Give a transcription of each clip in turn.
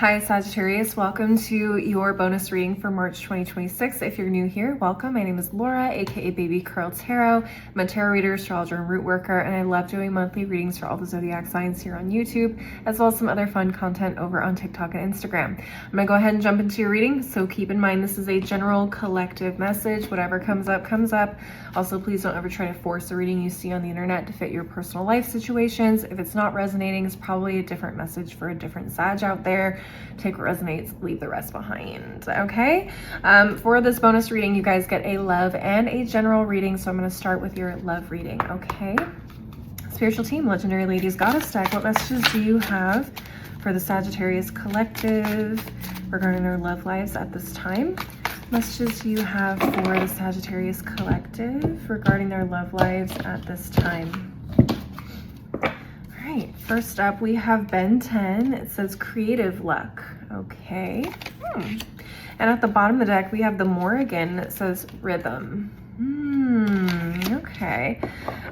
Hi Sagittarius, welcome to your bonus reading for March 2026. If you're new here, welcome. My name is Laura, aka Baby Curl Tarot. I'm a tarot reader, astrologer, and root worker, and I love doing monthly readings for all the zodiac signs here on YouTube, as well as some other fun content over on TikTok and Instagram. I'm gonna go ahead and jump into your reading, so keep in mind this is a general collective message. Whatever comes up, comes up. Also, please don't ever try to force a reading you see on the internet to fit your personal life situations. If it's not resonating, it's probably a different message for a different Sag out there. Take what resonates, leave the rest behind, okay? For this bonus reading, you guys get a love and a general reading, so I'm going to start with your love reading, okay? Spiritual team, Legendary Ladies Goddess deck, what messages do you have for the Sagittarius collective regarding their love lives at this time? Messages do you have for the Sagittarius collective regarding their love lives at this time? First up, we have Ben 10. It says creative luck. Okay. And at the bottom of the deck, we have the More again. It says rhythm. Okay.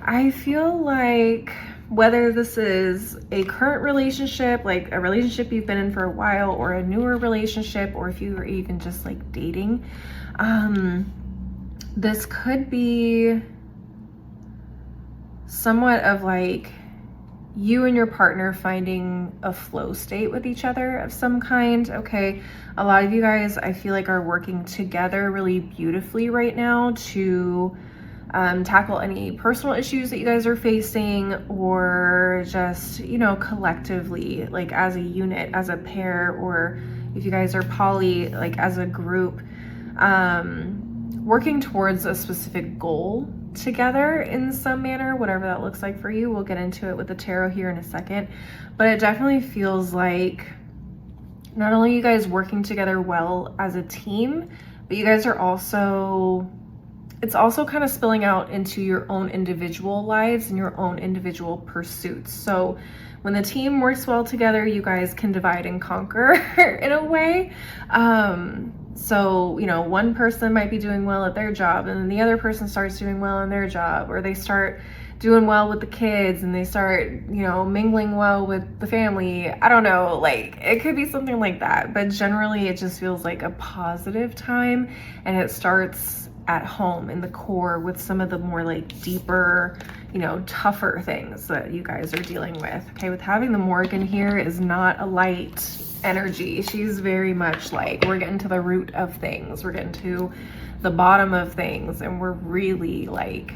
I feel like whether this is a current relationship, like a relationship you've been in for a while, or a newer relationship, or if you were even just like dating, this could be somewhat of like you and your partner finding a flow state with each other of some kind, okay? A lot of you guys, I feel like, are working together really beautifully right now to tackle any personal issues that you guys are facing, or just, you know, collectively, like as a unit, as a pair, or if you guys are poly, like as a group, working towards a specific goal together in some manner, whatever that looks like for you. We'll get into it with the tarot here in a second, but it definitely feels like not only you guys working together well as a team, but you guys are also, it's also kind of spilling out into your own individual lives and your own individual pursuits. So when the team works well together, you guys can divide and conquer in a way. So, you know, one person might be doing well at their job, and then the other person starts doing well in their job, or they start doing well with the kids, and they start, you know, mingling well with the family. I don't know, like it could be something like that, but generally it just feels like a positive time, and it starts at home in the core with some of the more like deeper, you know, tougher things that you guys are dealing with. Okay, with having the Morgan here is not a light energy. She's very much like, we're getting to the root of things, we're getting to the bottom of things, and we're really like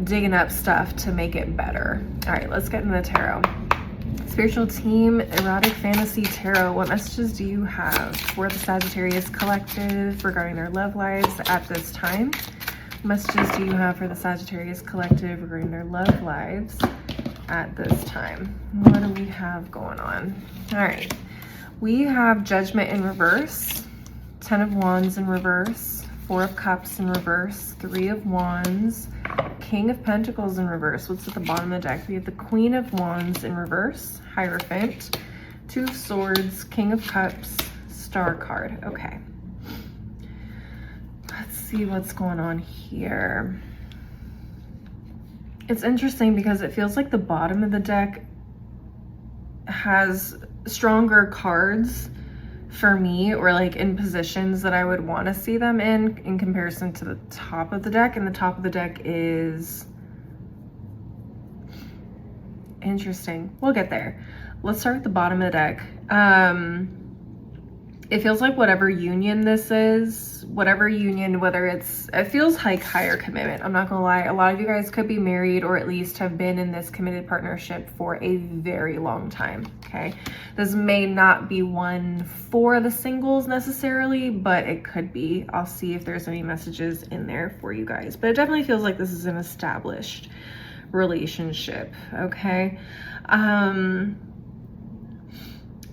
digging up stuff to make it better. All right, let's get into the tarot. Spiritual team, erotic fantasy tarot, what messages do you have for the Sagittarius collective regarding their love lives at this time? What messages do you have for the Sagittarius collective regarding their love lives at this time? What do we have going on? All right, we have Judgment in reverse, 10 of Wands in reverse, 4 of Cups in reverse, 3 of Wands, King of Pentacles in reverse. What's at the bottom of the deck? We have the Queen of Wands in reverse, Hierophant, 2 of Swords, King of Cups, Star card. Okay. Let's see what's going on here. It's interesting because it feels like the bottom of the deck has stronger cards for me, or like in positions that I would want to see them in comparison to the top of the deck. And the top of the deck is interesting. We'll get there. Let's start with the bottom of the deck. It feels like whatever union this is, whatever union, whether it's, it feels like higher commitment. I'm not gonna lie. A lot of you guys could be married, or at least have been in this committed partnership for a very long time, okay? This may not be one for the singles necessarily, but it could be. I'll see if there's any messages in there for you guys. But it definitely feels like this is an established relationship, okay?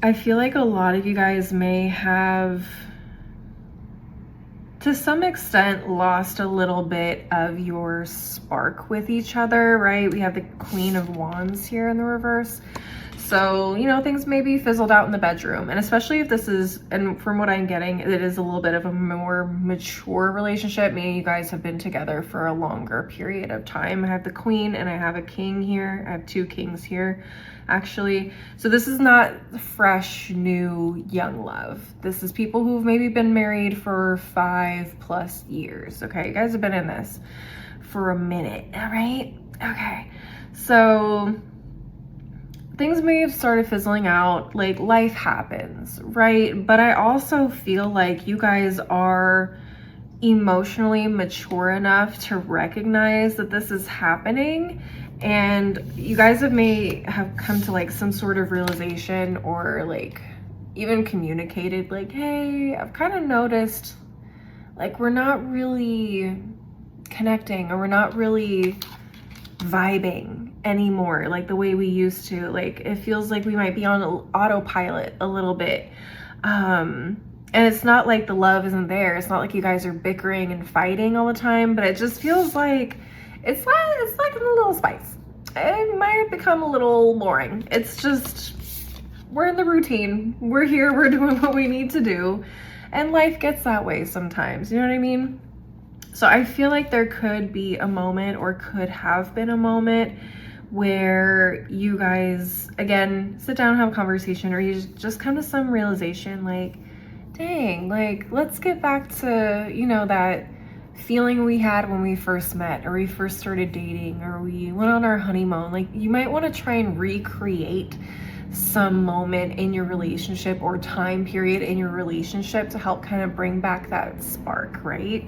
I feel like a lot of you guys may have, to some extent, lost a little bit of your spark with each other, right? We have the Queen of Wands here in the reverse. So So, you know, things may be fizzled out in the bedroom. And especially if this is, and from what I'm getting, it is a little bit of a more mature relationship, meaning you guys have been together for a longer period of time. I have the queen and I have a king here. I have 2 kings here, actually. So this is not fresh, new, young love. This is people who've maybe been married for 5+ years, okay? You guys have been in this for a minute, all right? Okay, so things may have started fizzling out, like life happens, right? But I also feel like you guys are emotionally mature enough to recognize that this is happening, and you guys may have come to like some sort of realization, or like even communicated like, hey, I've kind of noticed like we're not really connecting, or we're not really vibing anymore like the way we used to. Like it feels like we might be on autopilot a little bit, and it's not like the love isn't there. It's not like you guys are bickering and fighting all the time, but it just feels like it's like a little spice. It might have become a little boring. It's just, we're in the routine, we're here, we're doing what we need to do, and life gets that way sometimes, you know what I mean? So I feel like there could be a moment, or could have been a moment, where you guys, again, sit down and have a conversation, or you just come to some realization like, dang, like, let's get back to, you know, that feeling we had when we first met, or we first started dating, or we went on our honeymoon. Like, you might want to try and recreate some moment in your relationship, or time period in your relationship, to help kind of bring back that spark, right?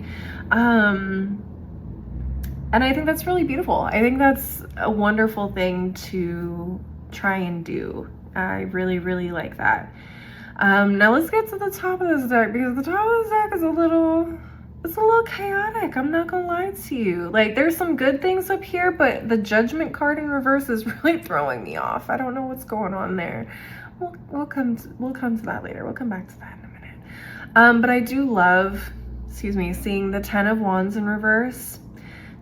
And I think that's really beautiful. I think that's a wonderful thing to try and do. I really, really like that. Now let's get to the top of this deck, because the top of this deck is it's a little chaotic. I'm not gonna lie to you. Like, there's some good things up here, but the Judgment card in reverse is really throwing me off. I don't know what's going on there. We'll come to that later. We'll come back to that in a minute. But I do love, seeing the 10 of Wands in reverse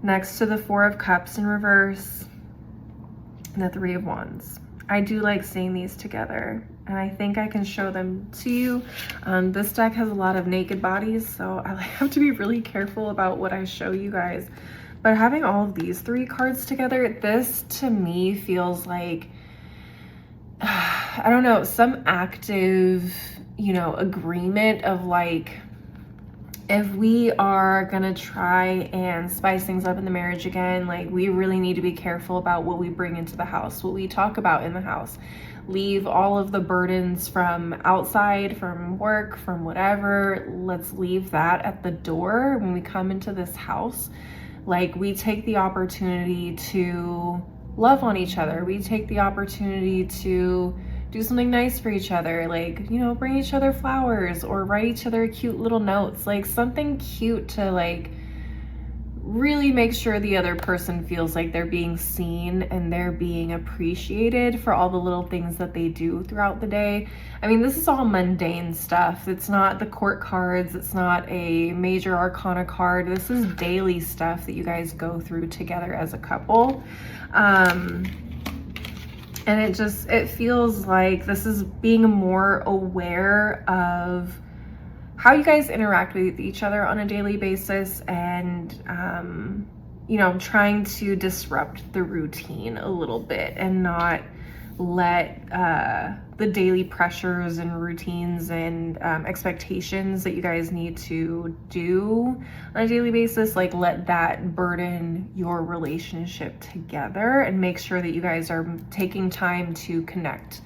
next to the 4 of Cups in reverse and the 3 of Wands. I do like seeing these together, and I think I can show them to you. This deck has a lot of naked bodies, so I have to be really careful about what I show you guys. But having all of these 3 cards together, this to me feels like, I don't know, some active, you know, agreement of like, if we are gonna try and spice things up in the marriage again, like, we really need to be careful about what we bring into the house, what we talk about in the house. Leave all of the burdens from outside, from work, from whatever. Let's leave that at the door when we come into this house. Like, we take the opportunity to love on each other. We take the opportunity to do something nice for each other, like, you know, bring each other flowers, or write each other cute little notes, like something cute to like really make sure the other person feels like they're being seen and they're being appreciated for all the little things that they do throughout the day. I mean, this is all mundane stuff. It's not the court cards. It's not a major arcana card. This is daily stuff that you guys go through together as a couple. And it feels like this is being more aware of how you guys interact with each other on a daily basis, and, you know, trying to disrupt the routine a little bit and not let the daily pressures and routines and expectations that you guys need to do on a daily basis, like, let that burden your relationship together, and make sure that you guys are taking time to connect,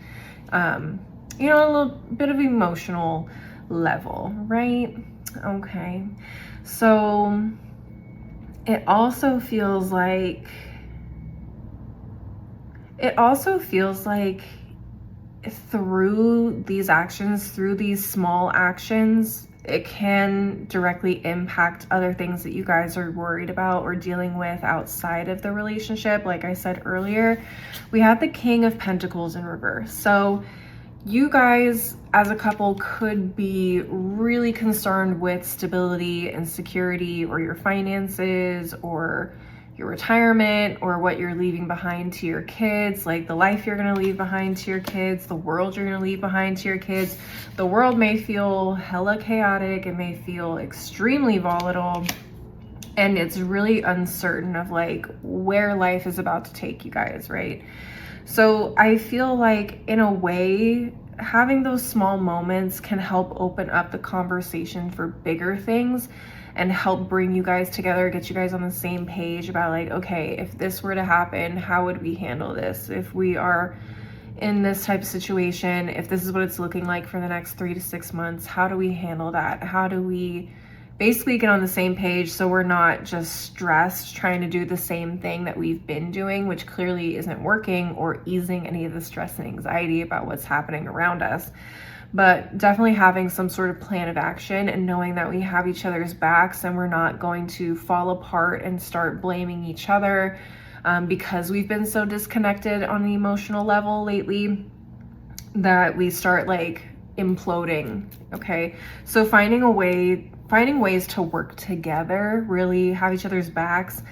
you know, a little bit of emotional level, right? Okay, so it also feels like through these actions, through these small actions, it can directly impact other things that you guys are worried about or dealing with outside of the relationship. Like I said earlier, we had the King of Pentacles in reverse. So you guys as a couple could be really concerned with stability and security, or your finances, or your retirement or what you're leaving behind to your kids, like the life you're going to leave behind to your kids, the world you're going to leave behind to your kids. The world may feel hella chaotic. It may feel extremely volatile. And it's really uncertain of like where life is about to take you guys, right? So I feel like in a way, having those small moments can help open up the conversation for bigger things and help bring you guys together, get you guys on the same page about like, okay, if this were to happen, how would we handle this? If we are in this type of situation, if this is what it's looking like for the next 3 to 6 months, how do we handle that? How do we basically get on the same page so we're not just stressed trying to do the same thing that we've been doing, which clearly isn't working or easing any of the stress and anxiety about what's happening around us. But definitely having some sort of plan of action and knowing that we have each other's backs and we're not going to fall apart and start blaming each other because we've been so disconnected on the emotional level lately that we start like imploding. Okay, so finding ways to work together, really have each other's backs,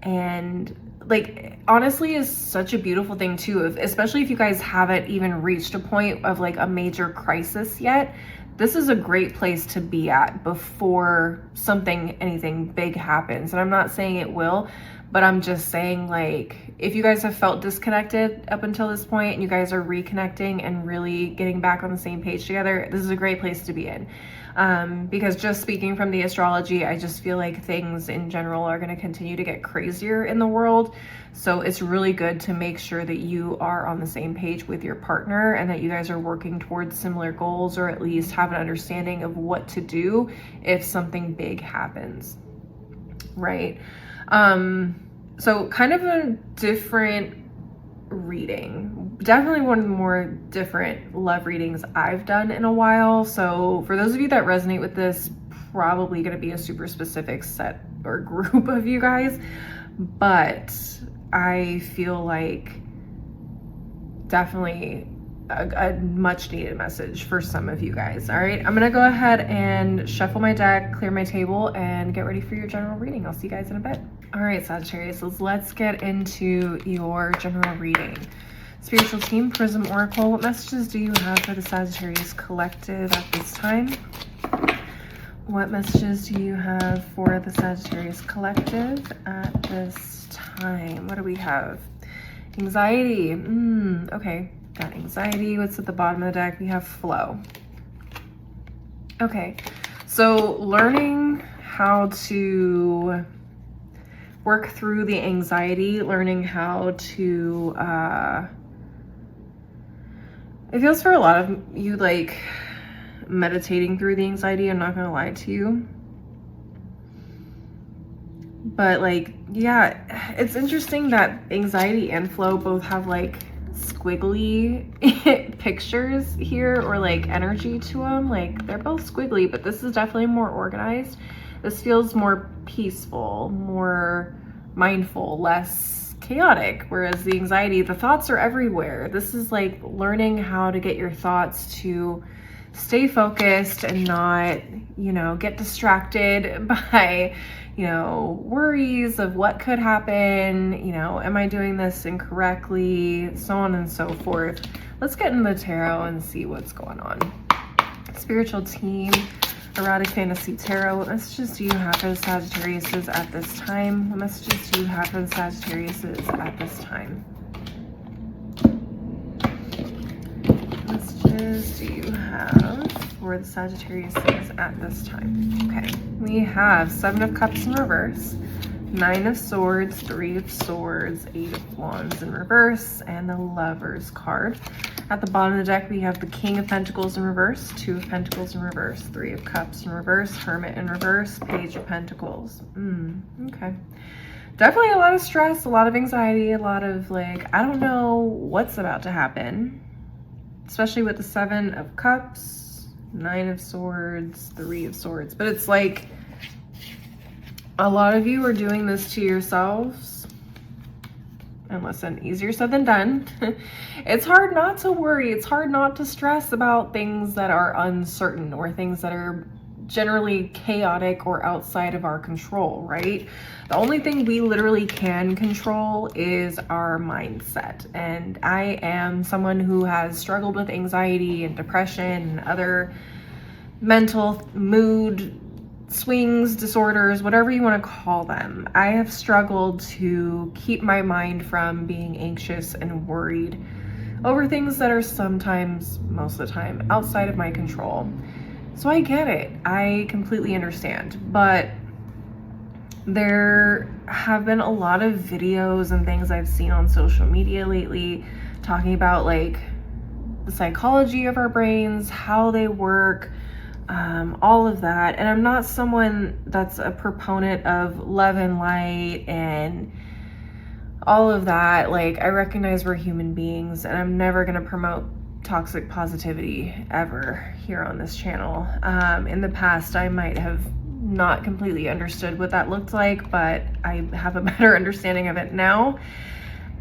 and like honestly is such a beautiful thing too, especially if you guys haven't even reached a point of like a major crisis yet. This is a great place to be at before anything big happens. And I'm not saying it will, but I'm just saying like if you guys have felt disconnected up until this point and you guys are reconnecting and really getting back on the same page together, this is a great place to be in. Because just speaking from the astrology, I just feel like things in general are going to continue to get crazier in the world. So it's really good to make sure that you are on the same page with your partner and that you guys are working towards similar goals, or at least have an understanding of what to do if something big happens, right? So kind of a different reading, definitely one of the more different love readings I've done in a while. So for those of you that resonate with this, probably going to be a super specific set or group of you guys, but I feel like definitely a much needed message for some of you guys. All right, I'm gonna go ahead and shuffle my deck, clear my table, and get ready for your general reading. I'll see you guys in a bit. All right, Sagittarius, let's get into your general reading. Spiritual team, Prism Oracle, what messages do you have for the Sagittarius collective at this time? What messages do you have for the Sagittarius collective at this time? What do we have? Anxiety. Okay, got anxiety. What's at the bottom of the deck? We have flow. Okay, so learning how to work through the anxiety, learning how to, it feels for a lot of you like meditating through the anxiety, I'm not gonna lie to you. But like, yeah, it's interesting that anxiety and flow both have like squiggly pictures here, or like energy to them. Like they're both squiggly, but this is definitely more organized. This feels more peaceful, more mindful, less chaotic. Whereas the anxiety, the thoughts are everywhere. This is like learning how to get your thoughts to stay focused and not, you know, get distracted by, you know, worries of what could happen, you know, am I doing this incorrectly, so on and so forth. Let's get into the tarot and see what's going on. Spiritual team, Erotic Fantasy Tarot, what messages do you have for the Sagittariuses at this time? What messages do you have for the Sagittariuses at this time? What messages do you have for the Sagittariuses at this time? Okay, we have 7 of Cups in reverse, 9 of Swords, 3 of Swords, 8 of Wands in reverse, and the Lovers card. At the bottom of the deck, we have the King of Pentacles in reverse, 2 of Pentacles in reverse, 3 of Cups in reverse, Hermit in reverse, Page of Pentacles. Okay. Definitely a lot of stress, a lot of anxiety, a lot of like, I don't know what's about to happen, especially with the 7 of Cups, 9 of Swords, 3 of Swords. But it's like a lot of you are doing this to yourselves. And listen, easier said than done. It's hard not to worry. It's hard not to stress about things that are uncertain or things that are generally chaotic or outside of our control, right? The only thing we literally can control is our mindset. And I am someone who has struggled with anxiety and depression and other mental mood swings, disorders, whatever you want to call them. I have struggled to keep my mind from being anxious and worried over things that are sometimes, most of the time, outside of my control. So I get it. I completely understand. But there have been a lot of videos and things I've seen on social media lately talking about like the psychology of our brains, how they work, all of that. And I'm not someone that's a proponent of love and light and all of that. Like, I recognize we're human beings, and I'm never going to promote toxic positivity ever here on this channel. In the past, I might have not completely understood what that looked like, but I have a better understanding of it now.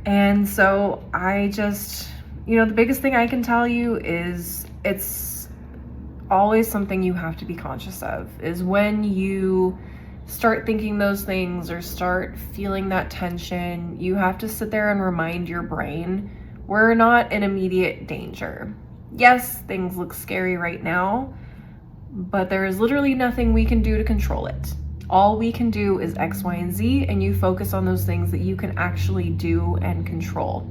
And so I just, the biggest thing I can tell you is it's always something you have to be conscious of, is when you start thinking those things or start feeling that tension, you have to sit there and remind your brain, we're not in immediate danger. Yes, things look scary right now, but there is literally nothing we can do to control it. All we can do is X, Y, and Z, and you focus on those things that you can actually do and control.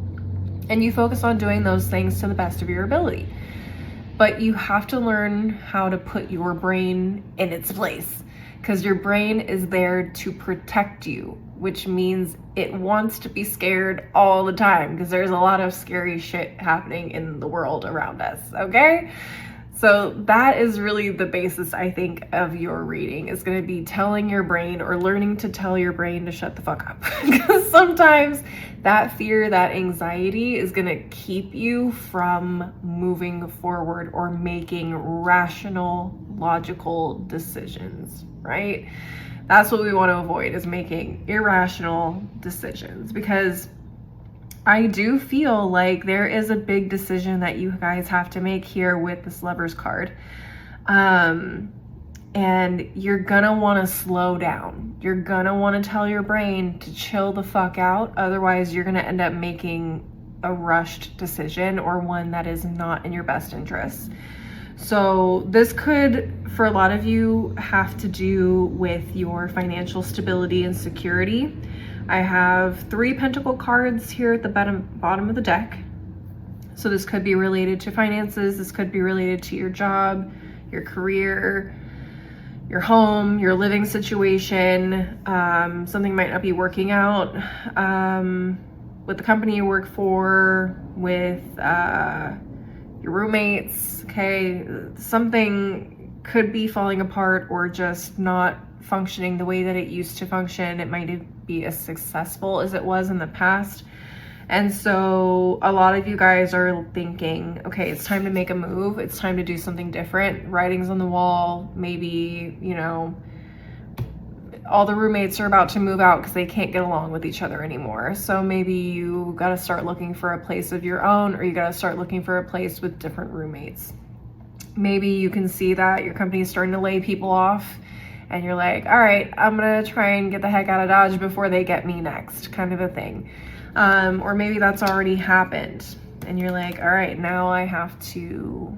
And you focus on doing those things to the best of your ability. But you have to learn how to put your brain in its place, because your brain is there to protect you, which means it wants to be scared all the time, because there's a lot of scary shit happening in the world around us, okay? So that is really the basis, I think, of your reading, is going to be telling your brain, or learning to tell your brain to shut the fuck up. Because sometimes that fear, that anxiety is going to keep you from moving forward or making rational, logical decisions, right? That's what we want to avoid, is making irrational decisions, because I do feel like there is a big decision that you guys have to make here with this Lover's card. And you're gonna want to slow down. You're gonna want to tell your brain to chill the fuck out. Otherwise, you're gonna end up making a rushed decision, or one that is not in your best interest. So this could, for a lot of you, have to do with your financial stability and security. I have 3 Pentacle cards here at the bottom of the deck. So this could be related to finances. This could be related to your job, your career, your home, your living situation. Something might not be working out with the company you work for, with your roommates, okay? Something could be falling apart or just not functioning the way that it used to function. It might be as successful as it was in the past. And so a lot of you guys are thinking, okay, it's time to make a move. It's time to do something different. Writing's on the wall. Maybe, all the roommates are about to move out because they can't get along with each other anymore. So maybe you got to start looking for a place of your own, or you got to start looking for a place with different roommates. Maybe you can see that your company is starting to lay people off, and you're like, all right, I'm gonna try and get the heck out of Dodge before they get me next, kind of a thing. Or maybe that's already happened, and you're like, all right, now I have to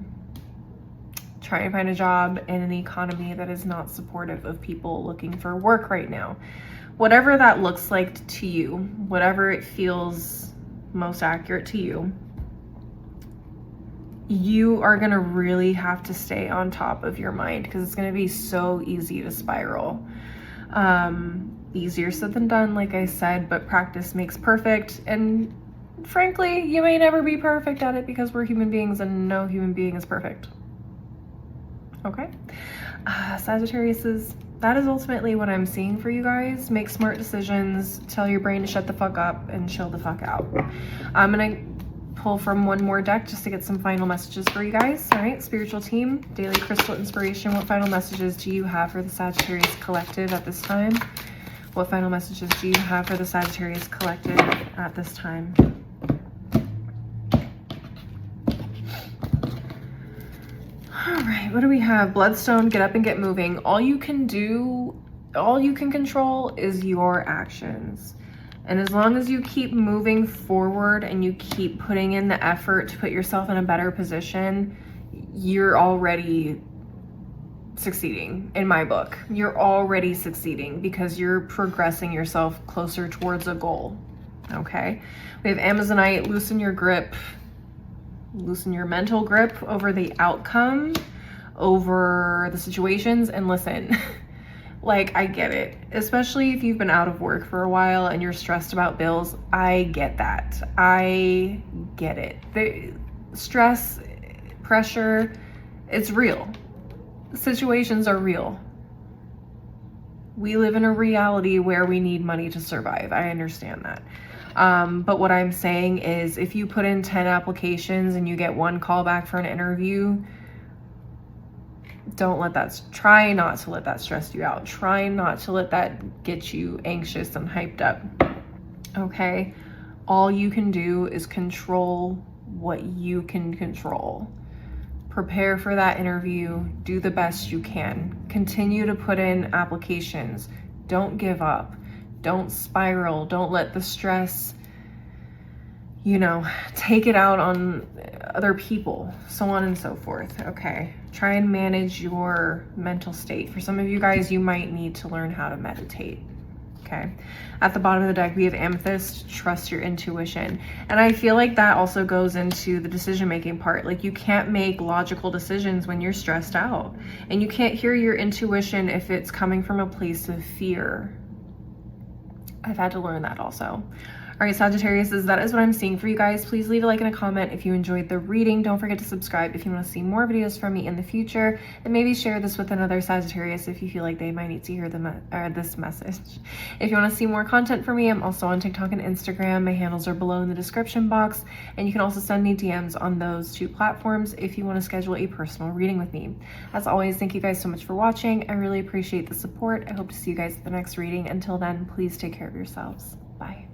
try and find a job in an economy that is not supportive of people looking for work right now. Whatever that looks like to you, whatever it feels most accurate to you, you are gonna really have to stay on top of your mind, because it's gonna be so easy to spiral. Easier said than done, like I said, but practice makes perfect. And frankly, you may never be perfect at it, because we're human beings and no human being is perfect. Okay? Sagittarius, that is ultimately what I'm seeing for you guys. Make smart decisions, tell your brain to shut the fuck up, and chill the fuck out. I'm gonna pull from one more deck just to get some final messages for you guys. All right, spiritual team, daily crystal inspiration. What final messages do you have for the Sagittarius collective at this time? What final messages do you have for the Sagittarius collective at this time? All right, what do we have? Bloodstone, get up and get moving. All you can control is your actions. And as long as you keep moving forward and you keep putting in the effort to put yourself in a better position, you're already succeeding in my book. You're already succeeding because you're progressing yourself closer towards a goal. Okay? We have Amazonite, loosen your grip, loosen your mental grip over the outcome, over the situations, and listen. Like, I get it, especially if you've been out of work for a while and you're stressed about bills. I get that. I get it. The stress, pressure, it's real. Situations are real. We live in a reality where we need money to survive. I understand that. But what I'm saying is, if you put in 10 applications and you get one call back for an interview, try not to let that stress you out. Try not to let that get you anxious and hyped up. Okay? All you can do is control what you can control. Prepare for that interview. Do the best you can. Continue to put in applications. Don't give up. Don't spiral. Don't let the stress, take it out on other people, so on and so forth. Okay. Try and manage your mental state. For some of you guys, you might need to learn how to meditate. Okay. At the bottom of the deck, we have Amethyst, trust your intuition. And I feel like that also goes into the decision-making part. Like, you can't make logical decisions when you're stressed out. And you can't hear your intuition if it's coming from a place of fear. I've had to learn that also. All right, Sagittarius, that is what I'm seeing for you guys. Please leave a like and a comment if you enjoyed the reading. Don't forget to subscribe if you want to see more videos from me in the future, and maybe share this with another Sagittarius if you feel like they might need to hear this message. If you want to see more content from me, I'm also on TikTok and Instagram. My handles are below in the description box, and you can also send me DMs on those two platforms if you want to schedule a personal reading with me. As always, thank you guys so much for watching. I really appreciate the support. I hope to see you guys at the next reading. Until then, please take care of yourselves. Bye.